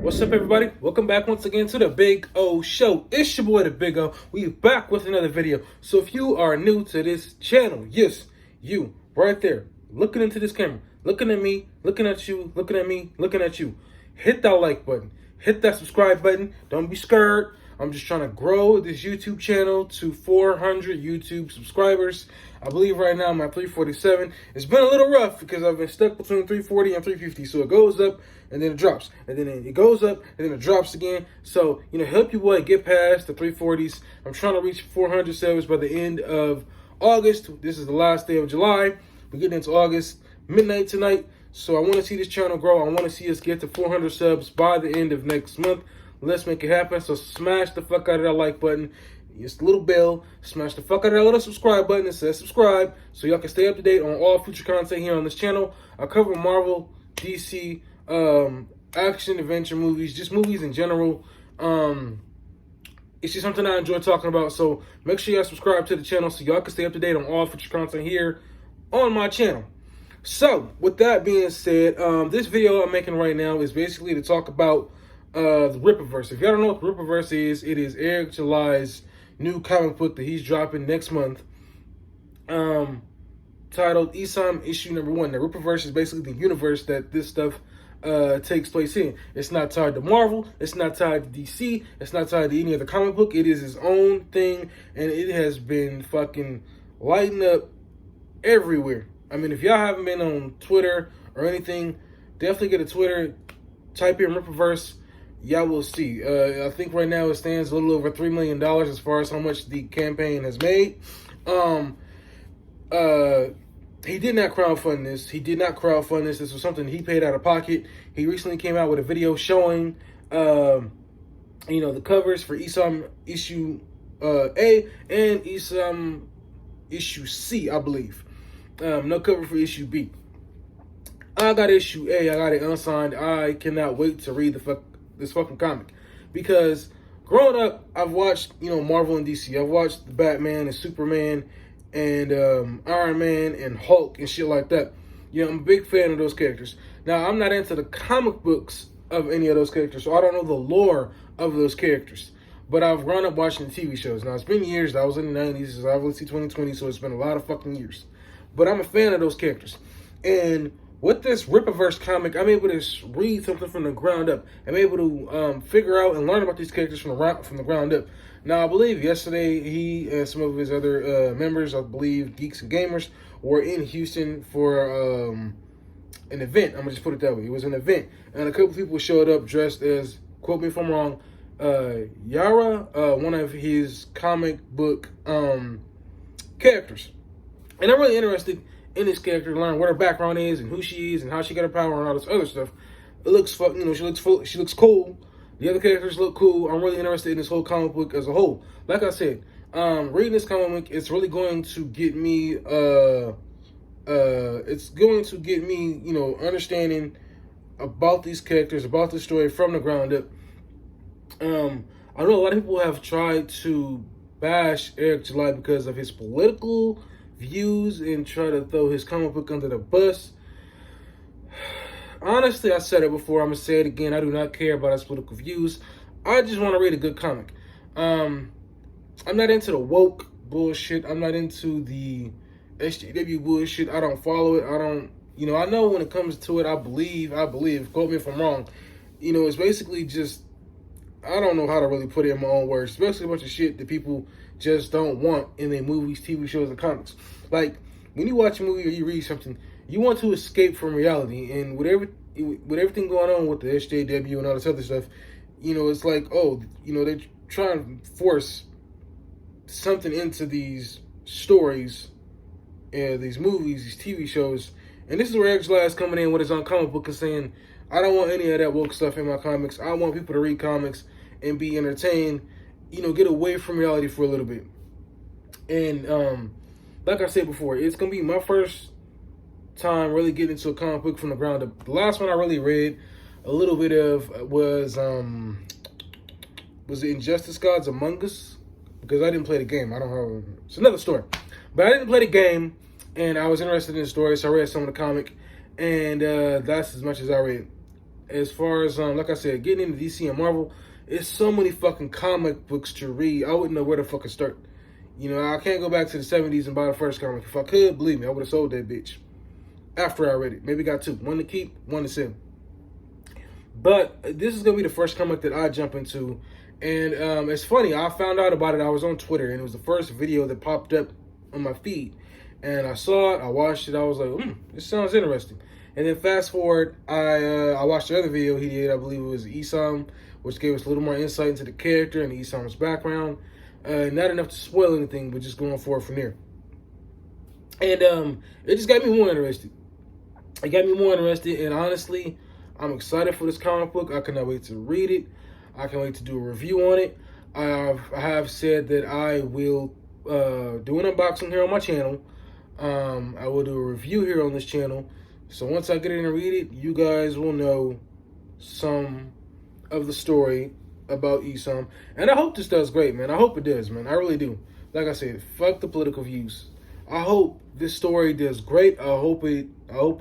What's up, everybody? Welcome back once again to the Big O Show. It's your boy, the Big O. We back with another video. So if you are new to this channel, yes, you, right there, looking into this camera, looking at me, looking at you, looking at me, looking at you, hit that like button, hit that subscribe button. Don't be scared. I'm just trying to grow this YouTube channel to 400 YouTube subscribers. I believe right now I'm at 347. It's been a little rough because I've been stuck between 340 and 350. So it goes up and then it drops. And then it goes up and then it drops again. So, help your boy get past the 340s. I'm trying to reach 400 subs by the end of August. This is the last day of July. We're getting into August, midnight tonight. So I want to see this channel grow. I want to see us get to 400 subs by the end of next month. Let's make it happen. So smash the fuck out of that like button. It's the little bell. Smash the fuck out of that little subscribe button that says subscribe so y'all can stay up to date on all future content here on this channel. I cover Marvel, DC, action, adventure movies, just movies in general. It's just something I enjoy talking about. So make sure y'all subscribe to the channel so y'all can stay up to date on all future content here on my channel. So with that being said, this video I'm making right now is basically to talk about the Rippaverse. If y'all don't know what the Rippaverse is, it is Eric July's new comic book that he's dropping next month, titled Isam Issue Number 1. The Rippaverse is basically the universe that this stuff takes place in. It's not tied to Marvel, it's not tied to DC, it's not tied to any other comic book. It is his own thing, and it has been fucking lighting up everywhere. I mean, if y'all haven't been on Twitter or anything, definitely get a Twitter, type in Rippaverse. Y'all will see. I think right now it stands a little over $3 million as far as how much the campaign has made. He did not crowdfund this. This was something he paid out of pocket. He recently came out with a video showing, the covers for Isam Issue A and Isam Issue C, I believe. No cover for Issue B. I got Issue A. I got it unsigned. I cannot wait to read this fucking comic, because growing up I've watched Marvel and DC. I've watched the Batman and Superman and Iron Man and Hulk and shit like that. I'm a big fan of those characters. Now I'm not into the comic books of any of those characters, so I don't know the lore of those characters, but I've grown up watching the TV shows. Now it's been years. I was in the 90s. It's obviously 2020, so it's been a lot of fucking years, but I'm a fan of those characters. And with this Rippaverse comic, I'm able to read something from the ground up. I'm able to figure out and learn about these characters from the ground up. Now, I believe yesterday he and some of his other members, I believe Geeks and Gamers, were in Houston for an event. I'm going to just put it that way. It was an event. And a couple people showed up dressed as, quote me if I'm wrong, Yara, one of his comic book characters. And I'm really interested in this character, to learn what her background is and who she is and how she got her power and all this other stuff. It looks fun, she looks cool. The other characters look cool. I'm really interested in this whole comic book as a whole. Like I said, reading this comic book, it's really going to get me understanding about these characters, about the story from the ground up. I know a lot of people have tried to bash Eric July because of his political views and try to throw his comic book under the bus. Honestly, I said it before, I'm gonna say it again. I do not care about his political views. I just want to read a good comic. I'm not into the woke bullshit. I'm not into the SJW bullshit. I don't follow it. I don't, I know when it comes to it, I believe, quote me if I'm wrong. It's basically just, I don't know how to really put it in my own words. It's basically a bunch of shit that people just don't want in their movies, TV shows, and comics. Like, when you watch a movie or you read something, you want to escape from reality. And with everything going on with the SJW and all this other stuff, it's like, they're trying to force something into these stories, these movies, these TV shows. And this is where Eric July is coming in with his own comic book and saying, I don't want any of that woke stuff in my comics. I want people to read comics and be entertained, get away from reality for a little bit. And like I said before, it's going to be my first time really getting into a comic book from the ground up. The last one I really read a little bit of was it Injustice Gods Among Us? Because I didn't play the game. It's another story. But I didn't play the game, and I was interested in the story, so I read some of the comic, and that's as much as I read. as far as like I said, getting into DC and Marvel, it's so many fucking comic books to read. I wouldn't know where to fucking start. You know, I can't go back to the 70s and buy the first comic. If I could, believe me, I would have sold that bitch after I read it. Maybe got two. One to keep, one to sell. But this is going to be the first comic that I jump into. And it's funny, I found out about it. I was on Twitter, and it was the first video that popped up on my feed. And I saw it, I watched it, I was like, this sounds interesting. And then fast forward, I watched the other video he did, I believe it was Esam, which gave us a little more insight into the character and Esam's background. Not enough to spoil anything, but just going forward from there. And it just got me more interested. It got me more interested, and honestly, I'm excited for this comic book. I cannot wait to read it. I can't wait to do a review on it. I have said that I will do an unboxing here on my channel. I will do a review here on this channel. So once I get in and read it, you guys will know some of the story about Esam. And I hope this does great, man. I hope it does, man. I really do. Like I said, fuck the political views. I hope this story does great. I hope it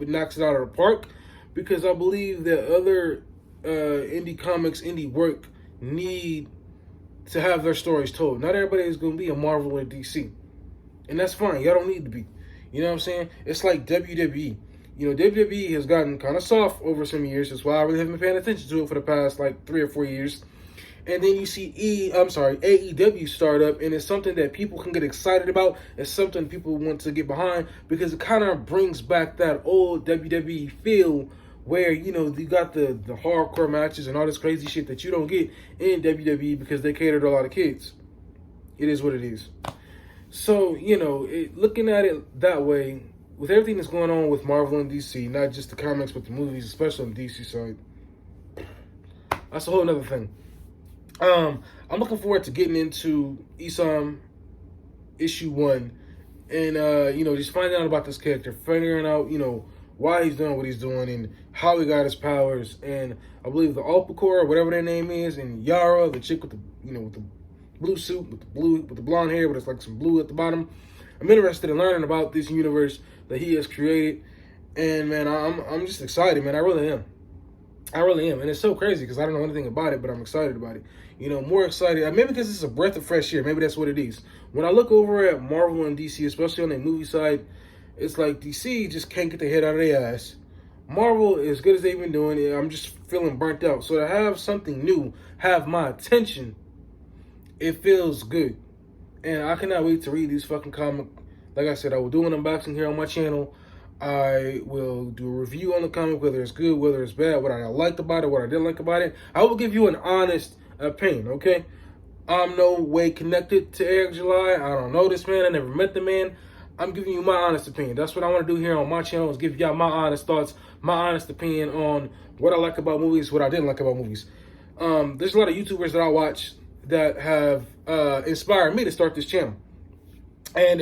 knocks it out of the park, because I believe that other indie comics, indie work need to have their stories told. Not everybody is going to be a Marvel or DC. And that's fine. Y'all don't need to be. You know what I'm saying? It's like WWE. You know, WWE has gotten kind of soft over some years. That's why I really haven't been paying attention to it for the past like 3 or 4 years. And then you see AEW start up, and it's something that people can get excited about. It's something people want to get behind, because it kind of brings back that old WWE feel where, you know, you got the hardcore matches and all this crazy shit that you don't get in WWE because they cater to a lot of kids. It is what it is. So, you know, looking at it that way, with everything that's going on with Marvel and DC, not just the comics, but the movies, especially on the DC side, that's a whole other thing. I'm looking forward to getting into Esam issue 1 and, you know, just finding out about this character, figuring out, you know, why he's doing what he's doing and how he got his powers. And I believe the Alpacor, whatever their name is, and Yara, the chick with the, you know, with the blue suit, with the blonde hair, but it's like some blue at the bottom. I'm interested in learning about this universe that he has created. And, man, I'm just excited, man. I really am. And it's so crazy because I don't know anything about it, but I'm excited about it. You know, more excited. Maybe because it's a breath of fresh air. Maybe that's what it is. When I look over at Marvel and DC, especially on the movie side, it's like DC just can't get their head out of their ass. Marvel, as good as they've been doing it, I'm just feeling burnt out. So to have something new have my attention, it feels good. And I cannot wait to read these fucking comics. Like I said, I will do an unboxing here on my channel. I will do a review on the comic, whether it's good, whether it's bad, what I liked about it, what I didn't like about it. I will give you an honest opinion, okay? I'm no way connected to Eric July. I don't know this man. I never met the man. I'm giving you my honest opinion. That's what I want to do here on my channel, is give y'all my honest thoughts, my honest opinion on what I like about movies, what I didn't like about movies. There's a lot of YouTubers that I watch that have inspired me to start this channel. And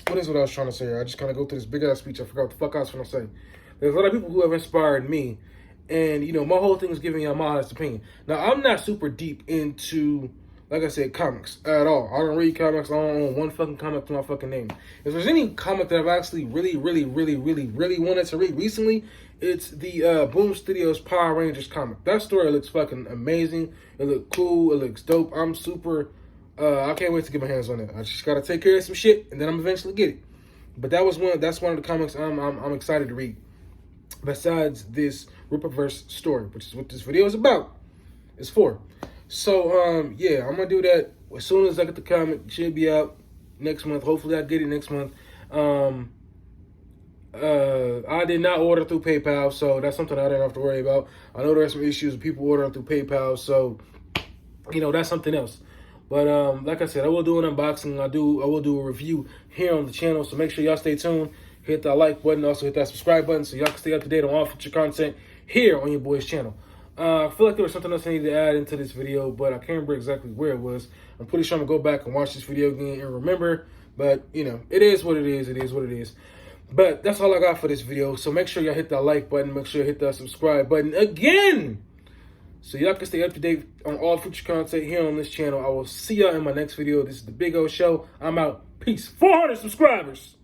what is what I was trying to say? I just kind of go through this big ass speech. I forgot what the fuck I was trying to say. There's a lot of people who have inspired me, and you know, my whole thing is giving y'all my honest opinion. Now, I'm not super deep into, like I said, comics at all. I don't read comics. I don't own one fucking comic to my fucking name. If there's any comic that I've actually really wanted to read recently, it's the Boom Studios Power Rangers comic. That story looks fucking amazing. It looks cool. It looks dope. I'm super. I can't wait to get my hands on it. I just gotta take care of some shit, and then I'm eventually get it. But that's one of the comics I'm excited to read. Besides this Rippaverse story, which is what this video is about. It's for. So yeah, I'm gonna do that as soon as I get the comic. It should be out next month. Hopefully I get it next month. I did not order through PayPal, so that's something I didn't have to worry about. I know there are some issues with people ordering through PayPal, so you know, that's something else. But like I said, I will do an unboxing. I will do a review here on the channel. So make sure y'all stay tuned. Hit that like button. Also hit that subscribe button so y'all can stay up to date on all future content here on your boy's channel. I feel like there was something else I needed to add into this video, but I can't remember exactly where it was. I'm pretty sure I'm going to go back and watch this video again and remember. But, you know, it is what it is. It is what it is. But that's all I got for this video. So make sure y'all hit that like button. Make sure you hit that subscribe button again, so y'all can stay up to date on all future content here on this channel. I will see y'all in my next video. This is the Big O Show. I'm out. Peace. 400 subscribers.